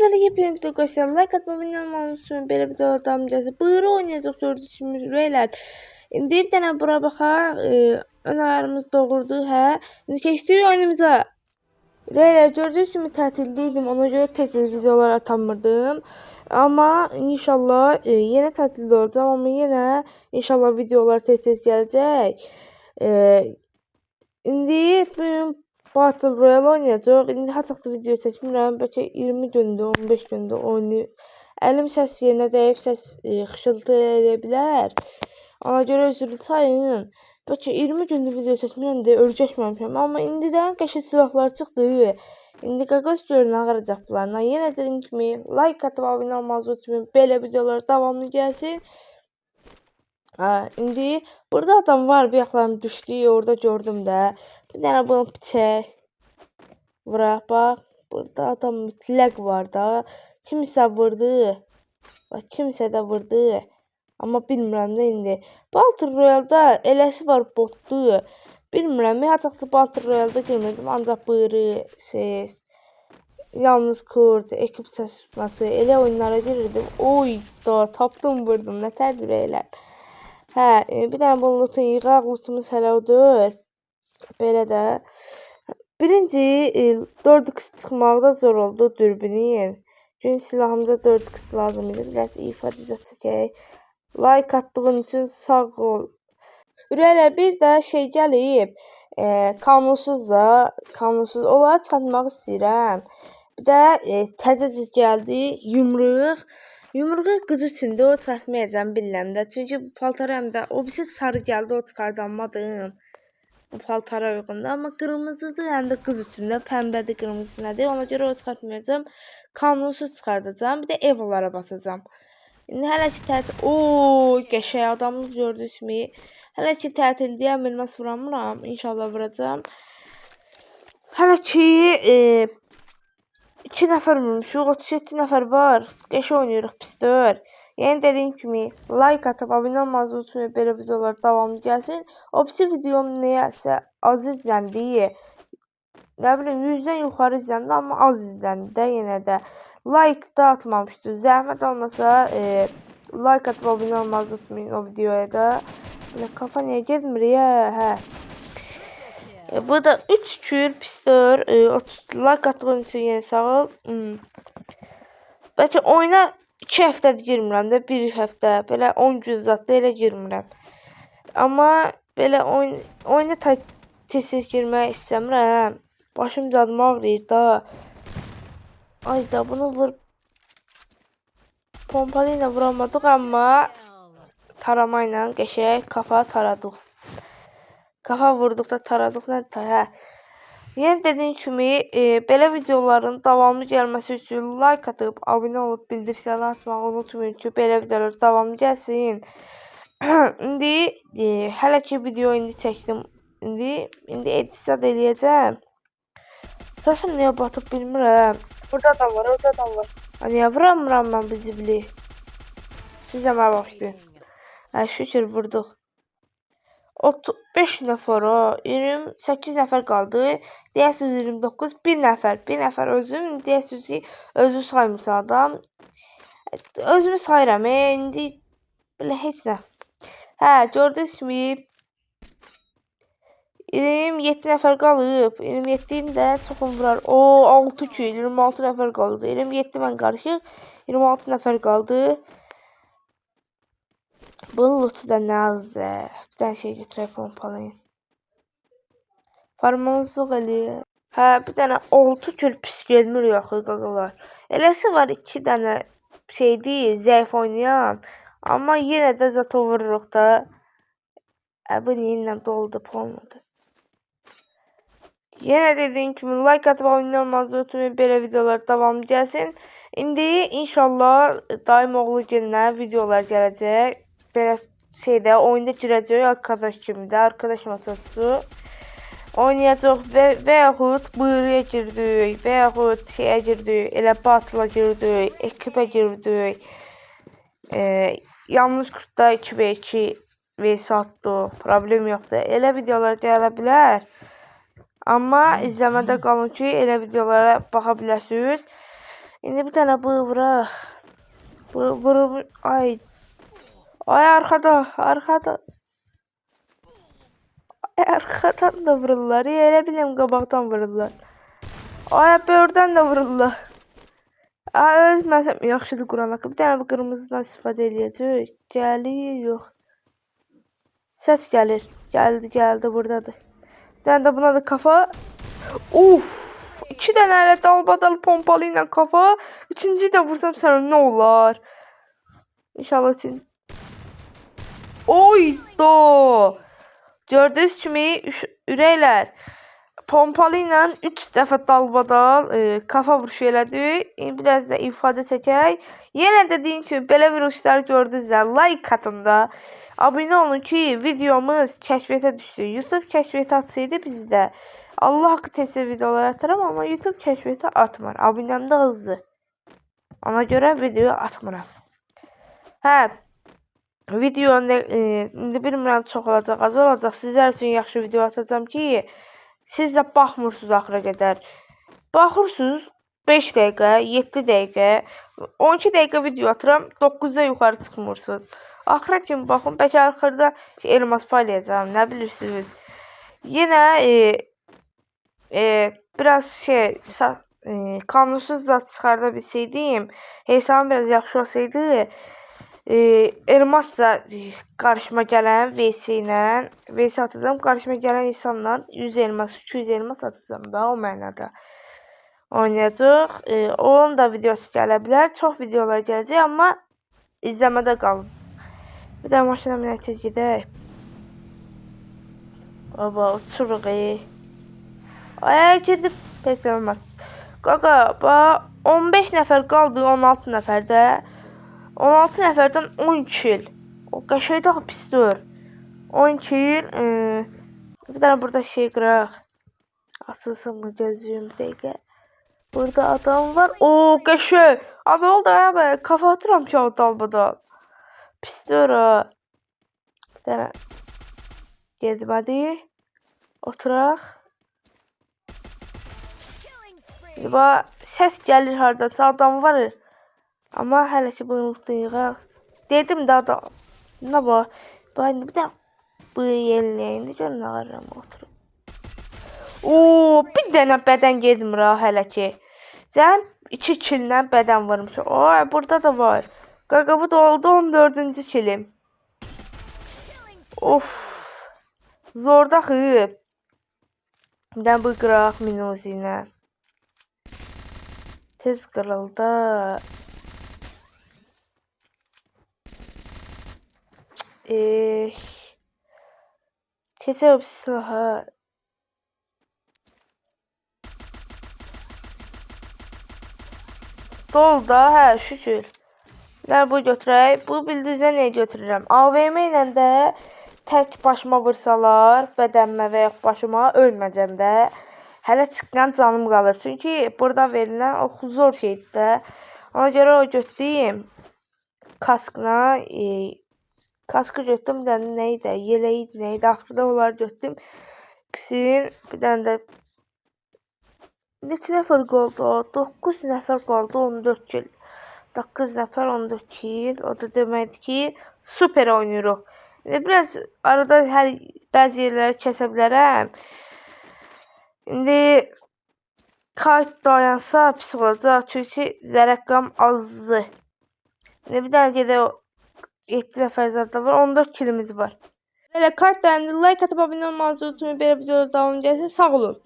sizlərlə yepyeni video göstərəm. Like atma, bilmem olsun. Belə video davam edəcək. Buyuru oynayacaq gördüyünüz reylər. İndi bir dənə bura baxaq. Ön ayarımız doğrudur, hə. İndi keçdik oyunumuza. Reylər gördüyünüz kimi tətildəydim. Ona görə tez-tez videolar atamırdım. Amma inşallah yenə tətildə olacağam. Amma yenə inşallah videolar tez-tez gələcək. İndi Battle Royale oynayacaq. İndi haçaqda video çəkmirəm. Bəlkə 20 gündür, 15 gündür oynayıb. Əlim səs yerinə dəyib, səs xışıltı edə bilər. Ona görə üzrlü sayın. Bəlkə 20 gündür video çəkmirəm deyə öləcəkməmişəm. Amma indidən qəşəng silahlar çıxdı. İndi qaqaz görün ağıracaq bunlarla. Yenə dediyim kimi like atıb abunə olmanızı unutmayın. Belə videolar davamlı gəlsin. İndi burada adam var, bir yaxlarım düşdü, orada gördüm də. Bir dənə bunu piçək vuraq, bax. Burada adam mütləq var da. Kimsə vurdu. Bax, kimsə də vurdu. Amma bilmirəm də indi. Battle Royale'da eləsi var, botdu. Bilmirəm, haçaqda Battle Royale'da görmədim. Ancaq buyuru, ses, yalnız kod, ekip səsması, elə oyunlara girirdim. Oy da, tapdım, vurdum. Nətərdir elə? Bir dənə bunu lootunu yığaq. Lootumuz hələ odur. Belə də. Birinci 4x çıxmaqda zor oldu dürbünün. Gün silahımıza 4x lazım idi. Biraz ifadə çəkək. Like attığın üçün sağ ol. Ürəklər, bir də şey gəlib. Kanunsuz da. Kanunsuz. Onları çatmaq istəyirəm. Bir də təzəcə gəldi. Yumruq. Yumruğu qız üçündür, o çəkməyəcəm bilirəm də. Çünki bu paltara həm də o birisi sarı gəldi, o çıxardanmadım. Bu paltara uyğundur, amma qırmızıdır, həm də qız üçündə pəmbədir, qırmızı nədir. Ona görə o çıxartmayacağam. Kanunsuz çıxardacağam, bir də evolara basacağam. İndi hələ ki tətil... Ooo, qəşəng adamımız gördüyünüz kimi. Hələ ki tətildəyəm, bilməz vuramıram. İnşallah vuracağam. Hələ ki... 2 nəfər vurmuşuq, 37 nəfər var. Qəşəng oynayırıq, pisdir. Yəni dediyim kimi like atıb abunə olmanızı unutmayın, belə videolar davamlı gəlsin. O pisi videom nəyəsə az izləndi. Nə bilim 100-dən yuxarı izləndi, amma az izləndi də yenə də. Like da atmamışdı. Zəhmət olmasa like atıb abunə olmanızı unutmayın o videoya da. Belə kafa niyə getmir ya? Hə. Bu da 3 kül pisdir. Like attığın üçün yenə sağ ol. Bəlkə oyuna 2 həftədir girmirəm də, 1 həftə. Belə 10 gün zatda elə girmirəm. Amma belə oyuna tez-tez girmək istəmirəm. Başım cadım ağrıyır da. Ay da bunu vur. Pompalı ilə vuramadıq, amma tarama ilə qəşəng kafa taradıq. Kafa vurduqda taradıq, nədir? Hə. Yəni dediyim kimi, belə videoların davamlı gəlməsi üçün like atıb, abunə olub, bildirişləri açmağı unutmayın ki, belə videolar davamlı gəlsin. İndi, hələ ki video indi çəkdim. İndi edisat eləyəcəm. Səsim niyə batıb bilmirəm. Burada adam var, orada adam var. Niyə vuramıram mən bu zibli? Sizə mənə başlayın. Şükür vurduq. 35 nəfər, 28 nəfər qaldı. Deyəsiz 29, 1 nəfər özüm. Deyəsiz ki, özü saymırsa adam. Özümü sayıram, indi belə heç nə. Hə, gördüyünüz kimi 27 nəfər qalıb. 27-ni də çoxum vurar. 6 ki, 26 nəfər qaldı. 27 mən qarışıq, 26 nəfər qaldı. Bunun lootu da nə azdır. Bir dənə şey götürək pompalayın. Farmamızlıq eləyir. Hə, bir dənə 6 kül pis gelmir yaxı qaqalar. Eləsi var 2 dənə şeydir, zəif oynayan. Amma yenə də zato vururuq da. Bu neyinlə doldu, olmadı. Yenə dediyim kimi like atıb abunə olmanızı unutmayın, belə videolar davamlı gəlsin. İndi inşallah daim oğlu gelinə videolar gələcək. Belə şeydə oyunda girəcək arkadaş kimi də, arkadaş masası oynayacaq və yaxud buyruğa girdik, və yaxud şeyə girdik, elə batıla girdik, ekipə girdik. Yalnız kurtda 2v2 vs atdıq, problem yoxdur. Elə videolar gələ bilər. Amma izləmədə qalın ki, elə videolara baxa bilərsiniz. İndi bir dənə bu vuraq. Bu vurur. Ay. Ay arkada. Arkada. Ay arkadan da vururlar. Elə biləm qabaqdan vururlar. Ay böyürdən də vururlar. Ay ölməsəm yaxşıdır Quran haqqı. Bir dənə bu qırmızıdan istifadə eləyəcək. Gəlir, yox. Səs gəlir. Gəldi buradadır. Bir dənə də buna da kafa. Uf! 2 dənə elə dalbadal pompalı ilə kafa. Üçüncüyü də vursam sən nə olar? İnşallah üçün. Oy do! Gördüyünüz kimi ürəklər pompalı ilə 3 dəfə dalbadal kafa vuruşu elədi. Biraz da ifadə çəkək. Yenə də deyim ki, belə vuruşları gördünüzsə like atın da. Abunə olun ki, videomuz kəşfiyyata düşsün. YouTube kəşfiyyata atsaydı bizdə. Allah haqqı tez videolar atarım, amma YouTube kəşfiyyata atmır. Abunəm də hızlı. Ona görə video atmıram. Hə, video indi bilmirəm çox olacaq, az olacaq. Sizlər üçün yaxşı video atacağam ki, siz də baxmırsınız axıra qədər. Baxırsınız 5 dəqiqə, 7 dəqiqə, 12 dəqiqə video atıram, 9-da yuxarı çıxmırsınız. Axıra kimi baxın, bəlkə axırda elmas paylayacağam, nə bilirsiniz. Yenə biraz qanunsuz zat çıxarda bilsəydim, hesabım biraz yaxşı olsaydı, elmas da qarşıma gələn VS ilə VS atacağım. Qarşıma gələn insanla 100 elmas, 200 elmas atacağım da o mənada. Oynayacaq. Onun da videosu gələ bilər. Çox videolar gələcək, amma izləmədə qalın. Bir də maşına minək tez gedək. Baba uçuruq. Ay girdik. Pek olmaz. Qaqa, 15 nəfər qaldı 16 nəfərdə. 16 nəfərdən 10 kill. O qəşəng daha pisdir. 10 kill. Bir dənə burada şey qıraq. Asılsın mı gözlüyüm bir dəqiqə. Burada adam var. O qəşəng. Abi oldu abi. Kafa atıram ki o dalbadal. Pisdir o. Bir dənə. Gezmədi. Oturaq. Səs gəlir haradasa. Adam var. Amma hələ ki bunu unutmayaq. Dedim də adam. Nə var? Bir də bu yelləyində görün nə qarıram oturub. Oo, bir dənə bədən getmir ha hələ ki. Sən 2 killə bədən vurmuş. Oy, burada da var. Qaqa bu da oldu 14-cü kilim. Of. Zorda xıb. Bir də bu qıraq minusi ilə. Tez qırıldı. Keçək silahı. Dol da, hə, şükür. Bu götürək. Bu bildiricə nəyə götürürəm? AVM ilə də tək başıma vursalar, bədənmə və yaxud başıma ölməcəm də. Hələ çıxdan canım qalır. Çünki burada verilən o zor şeydir də. Ona görə o götüreyim. Kaskla. Kaskı götürdüm. Bir dənə nə idi? Yeleği idi, nə idi? Axırda onları götürdüm. İkisini bir dənə də neçə nəfər qaldı? 9 nəfər qaldı, 14 kill. 9 nəfər 14 kill. O da deməkdir ki, super oynayırıq. Biraz arada bəzi yerləri kəsə bilərəm. İndi kayıt dayansa pis olacaq. Çünki zərəqqam azdır. Bir dənə gedək 7 nəfər zaten var. 14 killimiz var. Elə kayıt dayandı. Like atıp abone olmanızı unutmayın. Belə videoda davam gəlsin. Sağ olun.